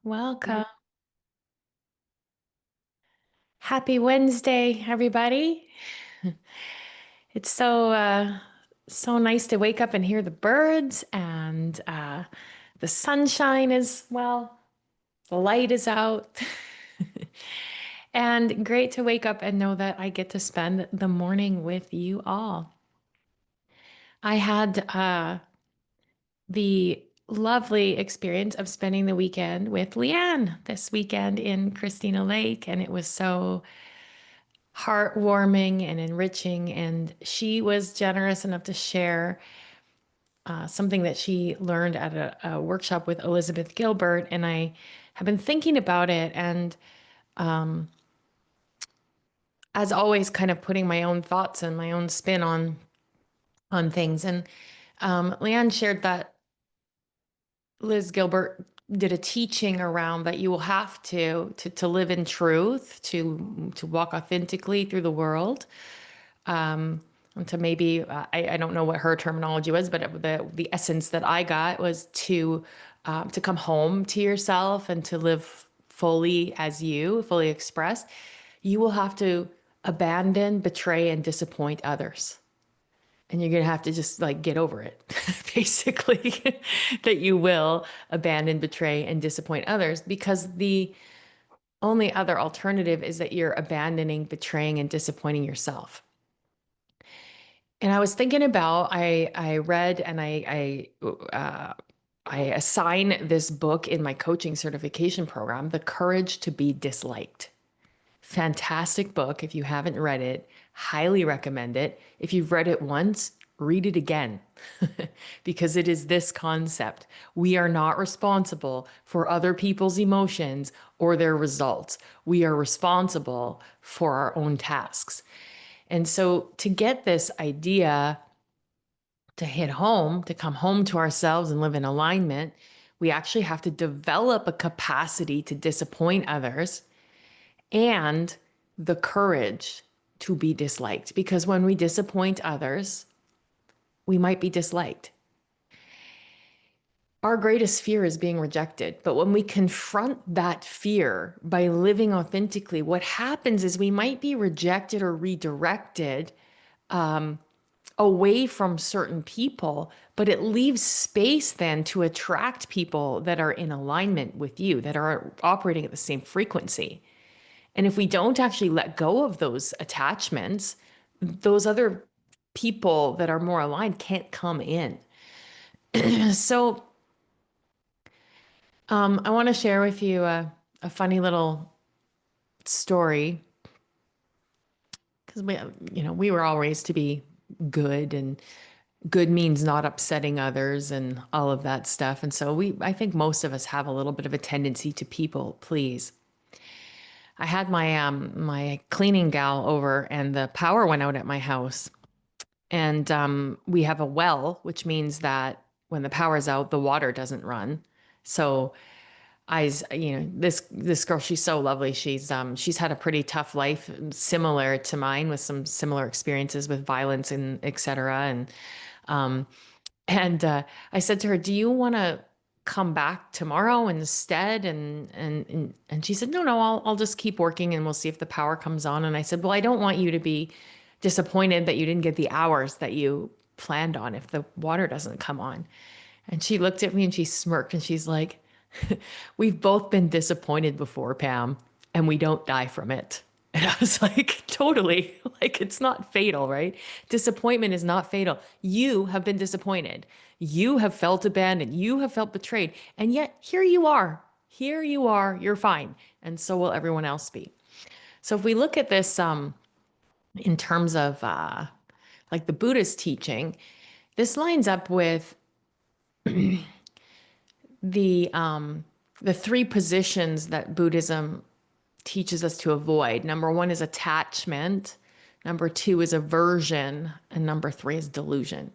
Welcome. Happy Wednesday, everybody. It's so nice to wake up and hear the birds and the sunshine the light is out. And great to wake up and know that I get to spend the morning with you all. I had the lovely experience of spending the weekend with Leanne this weekend in Christina Lake, and it was so heartwarming and enriching. And she was generous enough to share something that she learned at a workshop with Elizabeth Gilbert. And I have been thinking about it and, as always, kind of putting my own thoughts and my own spin on things. And Leanne shared that Liz Gilbert did a teaching around that you will have to live in truth, to walk authentically through the world. And to maybe I don't know what her terminology was, but the essence that I got was to come home to yourself and to live fully as you, fully expressed. You will have to abandon, betray, and disappoint others. And you're going to have to just like get over it, basically, that you will abandon, betray, and disappoint others because the only other alternative is that you're abandoning, betraying, and disappointing yourself. And I was thinking about I read and I assign this book in my coaching certification program, The Courage to Be Disliked. Fantastic book. If you haven't read it, highly recommend it. If you've read it once, read it again because it is this concept. We are not responsible for other people's emotions or their results. We are responsible for our own tasks. And so to get this idea to hit home, to come home to ourselves and live in alignment, we actually have to develop a capacity to disappoint others and the courage to be disliked. Because when we disappoint others, we might be disliked. Our greatest fear is being rejected. But when we confront that fear by living authentically, what happens is we might be rejected or redirected away from certain people, but it leaves space then to attract people that are in alignment with you, that are operating at the same frequency. And if we don't actually let go of those attachments, those other people that are more aligned can't come in. So I want to share with you a funny little story because we were all raised to be good, and good means not upsetting others and all of that stuff. And so I think most of us have a little bit of a tendency to people please. I had my cleaning gal over and the power went out at my house. And we have a well, which means that when the power's out, the water doesn't run. So this girl, she's so lovely. She's had a pretty tough life, similar to mine, with some similar experiences with violence and et cetera. Um, and I said to her, "Do you want to come back tomorrow instead?" And she said, "No, I'll just keep working and we'll see if the power comes on." And I said, "Well, I don't want you to be disappointed that you didn't get the hours that you planned on if the water doesn't come on." And she looked at me and she smirked and she's like, "We've both been disappointed before, Pam, and we don't die from it." And I was like, totally, like it's not fatal, right? Disappointment is not fatal. You have been disappointed. You have felt abandoned. You have felt betrayed. And yet here you are. Here you are. You're fine. And so will everyone else be. So if we look at this in terms of like the Buddhist teaching, this lines up with the three positions that Buddhism teaches us to avoid. Number one is attachment. Number two is aversion. And number three is delusion.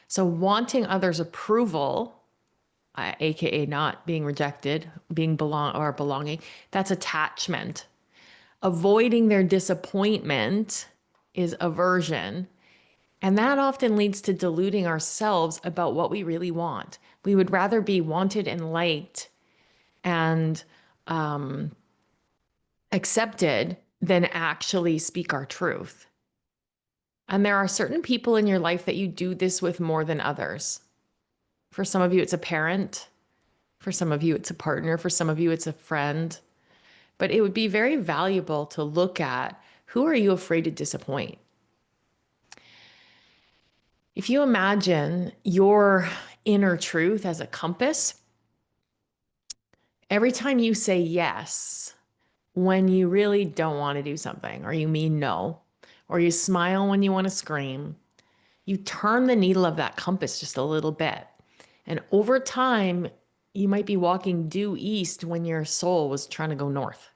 So wanting others' approval, aka not being rejected, belonging, that's attachment. Avoiding their disappointment is aversion. And that often leads to deluding ourselves about what we really want. We would rather be wanted and liked and um, accepted than actually speak our truth. And there are certain people in your life that you do this with more than others. For some of you, it's a parent. For some of you, it's a partner. For some of you, it's a friend. But it would be very valuable to look at, who are you afraid to disappoint? If you imagine your inner truth as a compass, every time you say yes, when you really don't want to do something, or you mean no, or you smile when you want to scream, you turn the needle of that compass just a little bit. And over time, you might be walking due east when your soul was trying to go north.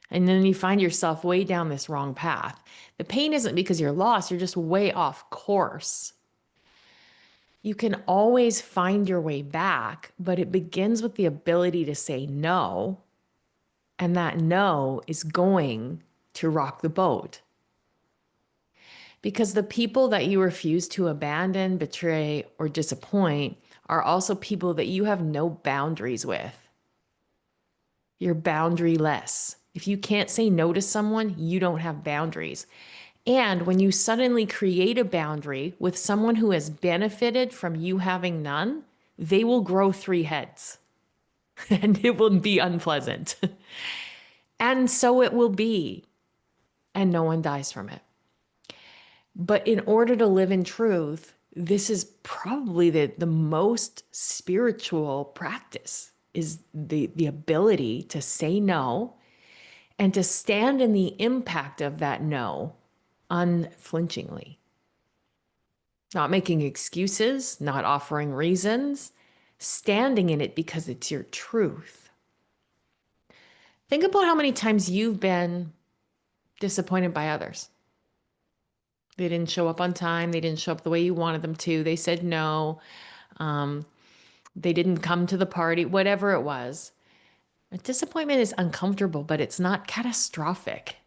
And then you find yourself way down this wrong path. The pain isn't because you're lost, you're just way off course. You can always find your way back, but it begins with the ability to say no. And that no is going to rock the boat. Because the people that you refuse to abandon, betray, or disappoint are also people that you have no boundaries with. You're boundaryless. If you can't say no to someone, you don't have boundaries. And when you suddenly create a boundary with someone who has benefited from you having none, they will grow 3 heads and it will be unpleasant. And so it will be. And no one dies from it. But in order to live in truth, this is probably the most spiritual practice, is the ability to say no and to stand in the impact of that no unflinchingly. Not making excuses, not offering reasons, standing in it because it's your truth. Think about how many times you've been disappointed by others. They didn't show up on time. They didn't show up the way you wanted them to. They said no. Um, they didn't come to the party, whatever it was. A disappointment is uncomfortable, but it's not catastrophic.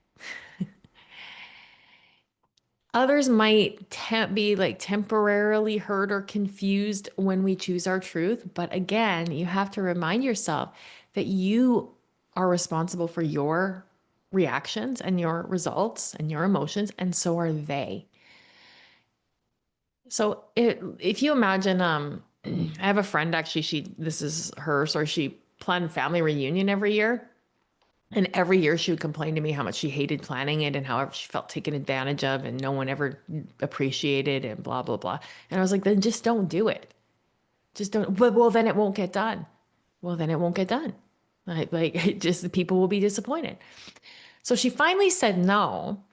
Others might be like temporarily hurt or confused when we choose our truth. But again, you have to remind yourself that you are responsible for your reactions and your results and your emotions, and so are they. So if you imagine, I have a friend actually, this is her, so she planned family reunion every year. And every year she would complain to me how much she hated planning it and how she felt taken advantage of and no one ever appreciated and blah, blah, blah. And I was like, then just don't do it. Just don't. Well, then it won't get done. Well, then it won't get done. Like just people will be disappointed. So she finally said no.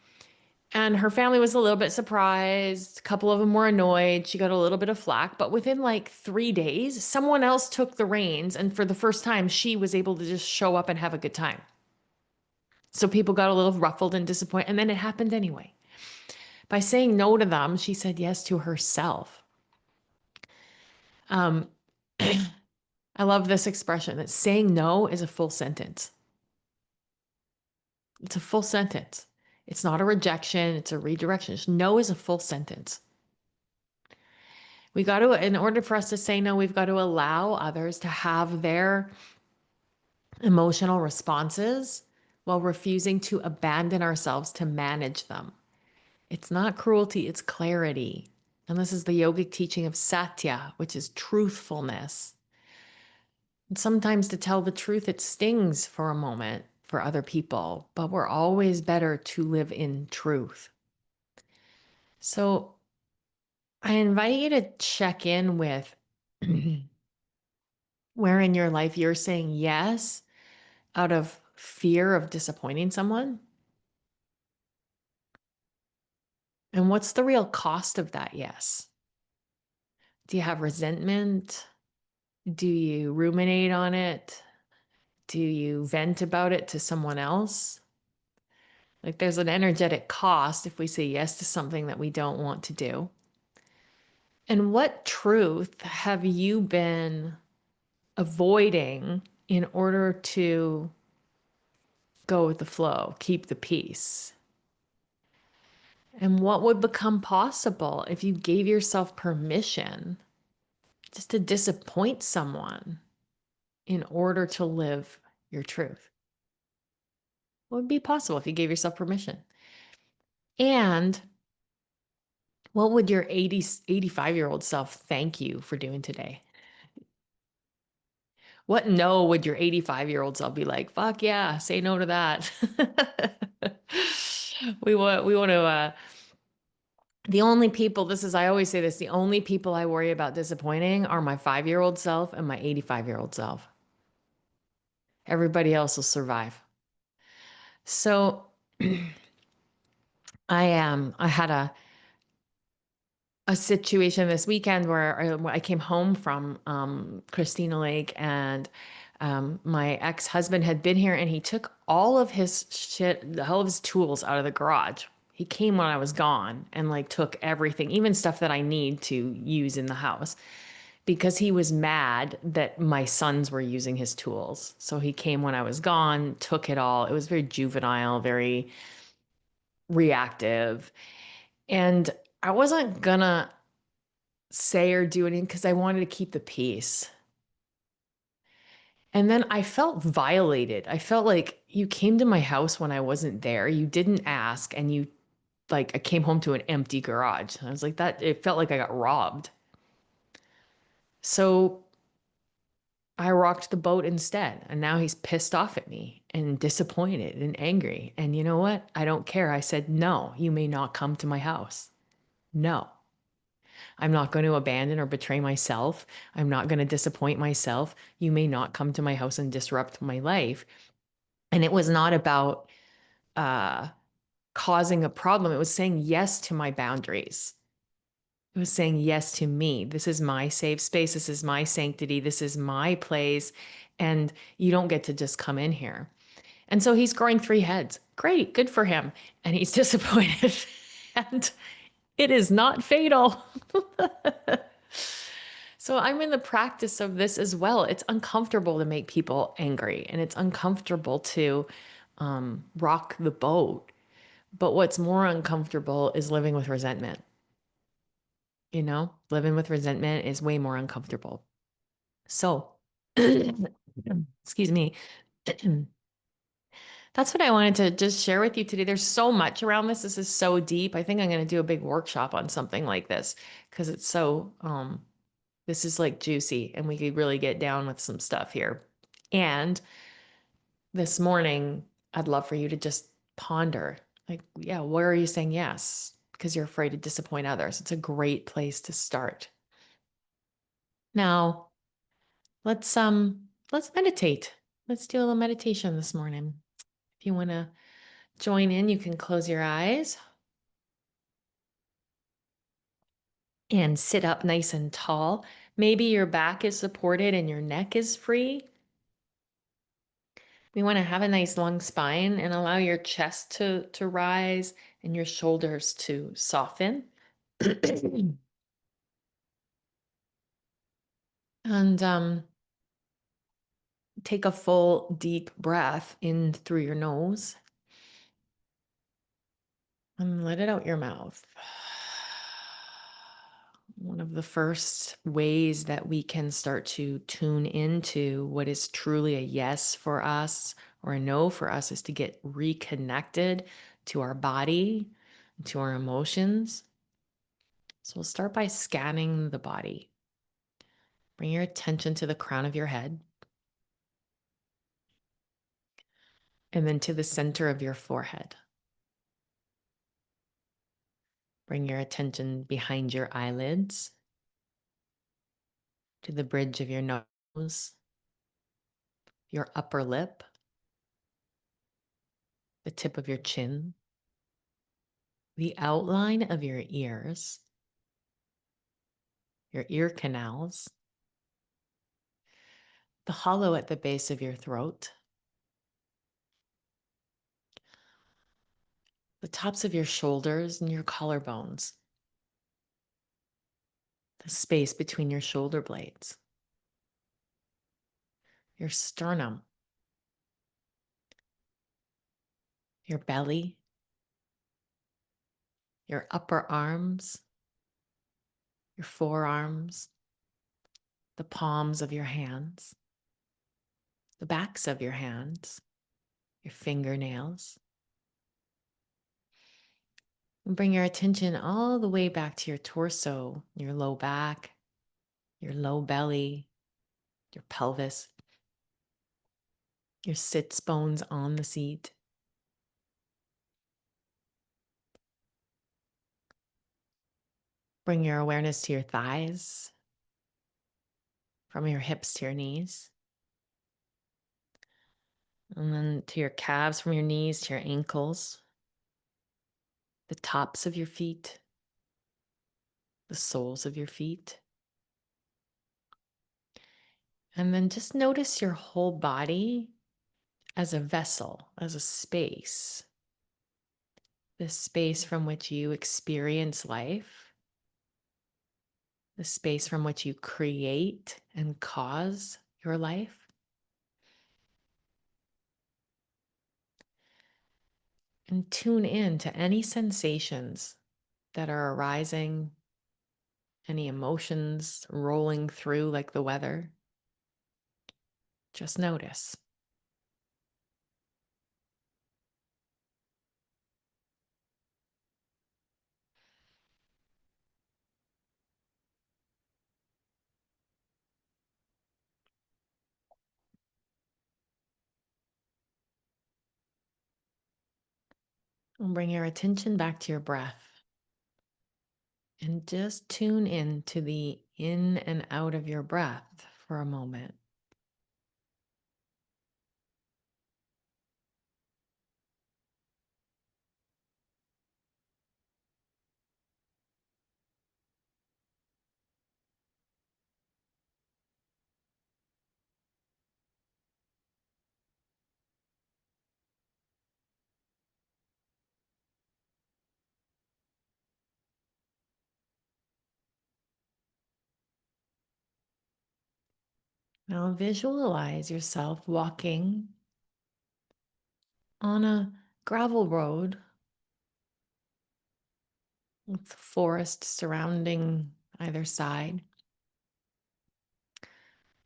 And her family was a little bit surprised. A couple of them were annoyed. She got a little bit of flack. But within like 3 days, someone else took the reins. And for the first time, she was able to just show up and have a good time. So people got a little ruffled and disappointed. And then it happened anyway. By saying no to them, she said yes to herself. Um, I love this expression that saying no is a full sentence. It's a full sentence. It's not a rejection, it's a redirection. No is a full sentence. We got to, in order for us to say no, we've got to allow others to have their emotional responses while refusing to abandon ourselves to manage them. It's not cruelty, it's clarity. And this is the yogic teaching of satya, which is truthfulness. And sometimes to tell the truth, it stings for a moment for other people, but we're always better to live in truth. So I invite you to check in with where in your life you're saying yes out of fear of disappointing someone. And what's the real cost of that yes? Do you have resentment? Do you ruminate on it? Do you vent about it to someone else? Like there's an energetic cost if we say yes to something that we don't want to do. And what truth have you been avoiding in order to go with the flow, keep the peace? And what would become possible if you gave yourself permission just to disappoint someone? in order to live your truth? What would be possible if you gave yourself permission? And what would your 85-year-old self thank you for doing today? What no would your 85-year-old self be like? Fuck yeah, say no to that. We want to the only people, this is I always say this, the only people I worry about disappointing are my 5-year-old self and my 85-year-old self. Everybody else will survive. So I had a situation this weekend where I came home from Christina Lake, and my ex-husband had been here and he took all of his shit, all of his tools out of the garage. He came when I was gone and like took everything, even stuff that I need to use in the house, because he was mad that my sons were using his tools. So he came when I was gone, took it all. It was very juvenile, very reactive. And I wasn't gonna say or do anything because I wanted to keep the peace. And then I felt violated. I felt like you came to my house when I wasn't there. You didn't ask, and you like I came home to an empty garage. I was like that it felt like I got robbed. So I rocked the boat instead. And now he's pissed off at me and disappointed and angry. And you know what? I don't care. I said, "No, you may not come to my house. No." I'm not going to abandon or betray myself. I'm not going to disappoint myself. You may not come to my house and disrupt my life. And it was not about uh, causing a problem. It was saying yes to my boundaries. It was saying yes to me. This is my safe space. This is my sanctity. This is my place. And you don't get to just come in here. And so he's growing 3 heads. Great. Good for him. And he's disappointed. And it is not fatal. So I'm in the practice of this as well. It's uncomfortable to make people angry, and it's uncomfortable to rock the boat. But what's more uncomfortable is living with resentment. You know, living with resentment is way more uncomfortable. So, excuse me. That's what I wanted to just share with you today. There's so much around this. This is so deep. I think I'm going to do a big workshop on something like this because it's so this is like juicy and we could really get down with some stuff here. And this morning, I'd love for you to just ponder like, yeah, where are you saying yes? Because you're afraid to disappoint others. It's a great place to start. Now, let's meditate. Let's do a little meditation this morning. If you want to join in, you can close your eyes and sit up nice and tall. Maybe your back is supported and your neck is free. We want to have a nice long spine and allow your chest to rise and your shoulders to soften. And take a full deep breath in through your nose and let it out your mouth. One of the first ways that we can start to tune into what is truly a yes for us or a no for us is to get reconnected to our body, to our emotions. So we'll start by scanning the body. Bring your attention to the crown of your head and then to the center of your forehead. Bring your attention behind your eyelids to the bridge of your nose, your upper lip, the tip of your chin, the outline of your ears, your ear canals, the hollow at the base of your throat, the tops of your shoulders and your collarbones, the space between your shoulder blades, your sternum, your belly, your upper arms, your forearms, the palms of your hands, the backs of your hands, your fingernails. And bring your attention all the way back to your torso, your low back, your low belly, your pelvis, your sits bones on the seat. Bring your awareness to your thighs, from your hips to your knees, and then to your calves, from your knees to your ankles, the tops of your feet, the soles of your feet. And then just notice your whole body as a vessel, as a space, the space from which you experience life, the space from which you create and cause your life. And tune in to any sensations that are arising, any emotions rolling through like the weather. Just notice. And bring your attention back to your breath. And just tune in to the in and out of your breath for a moment. Now visualize yourself walking on a gravel road with forest surrounding either side.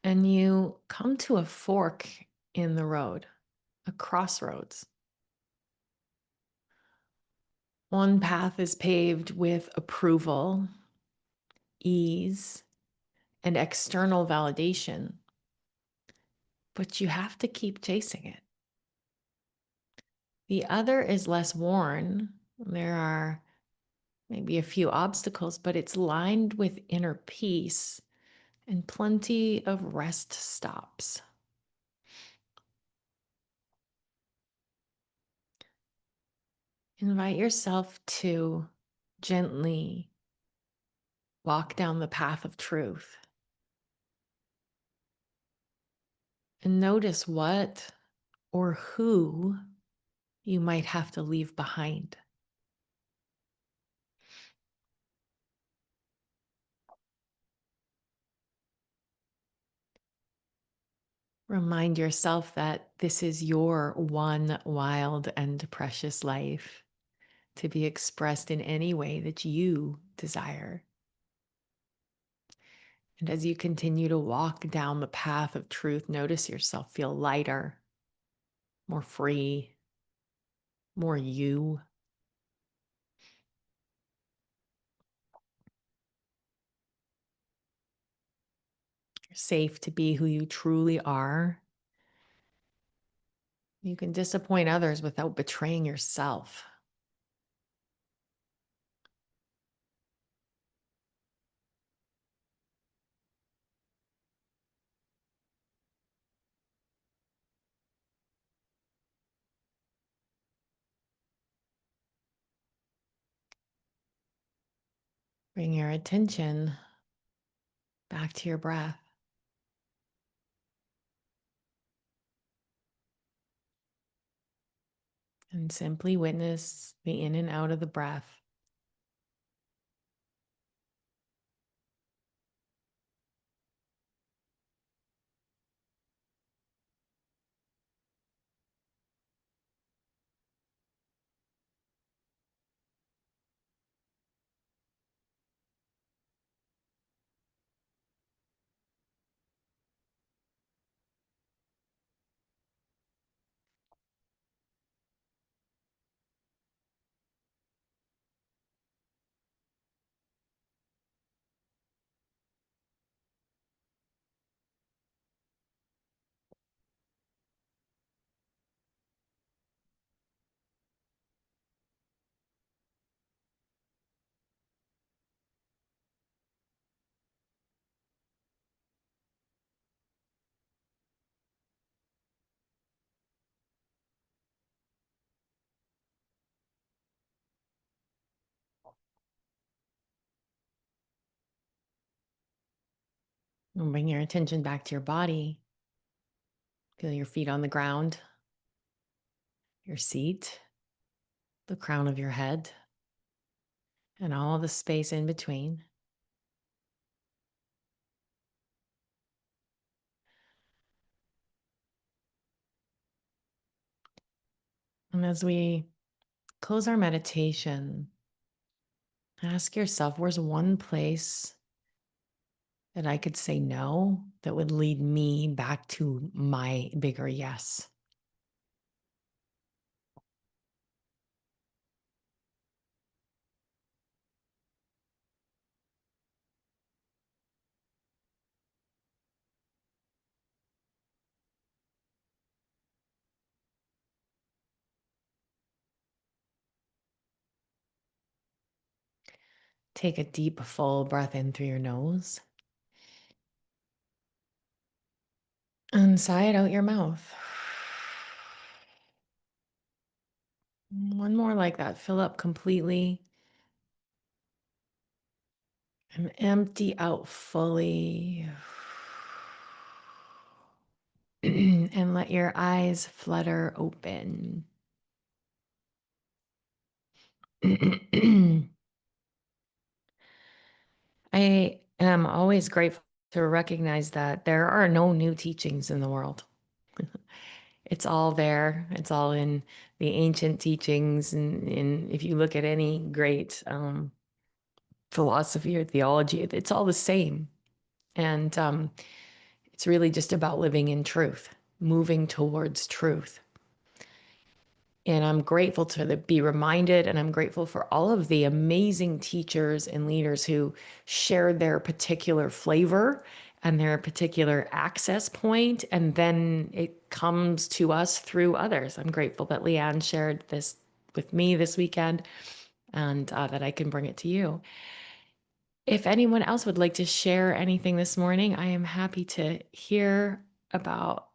And you come to a fork in the road, a crossroads. One path is paved with approval, ease, and external validation, but you have to keep chasing it. The other is less worn. There are maybe a few obstacles, but it's lined with inner peace and plenty of rest stops. Invite yourself to gently walk down the path of truth and notice what or who you might have to leave behind. Remind yourself that this is your one wild and precious life to be expressed in any way that you desire. And as you continue to walk down the path of truth, notice yourself feel lighter, more free, more you. You're safe to be who you truly are. You can disappoint others without betraying yourself. Bring your attention back to your breath and simply witness the in and out of the breath. And bring your attention back to your body. Feel your feet on the ground, your seat, the crown of your head, and all the space in between. And as we close our meditation, ask yourself, where's one place that I could say no that would lead me back to my bigger yes? Take a deep, full breath in through your nose and sigh it out your mouth. One more like that. Fill up completely and empty out fully. And let your eyes flutter open. I am always grateful to recognize that there are no new teachings in the world. It's all there. It's all in the ancient teachings. And if you look at any great philosophy or theology, it's all the same. And it's really just about living in truth, moving towards truth. And I'm grateful to be reminded, and I'm grateful for all of the amazing teachers and leaders who shared their particular flavor and their particular access point, and then it comes to us through others. I'm grateful that Leanne shared this with me this weekend, and that I can bring it to you. If anyone else would like to share anything this morning, I am happy to hear about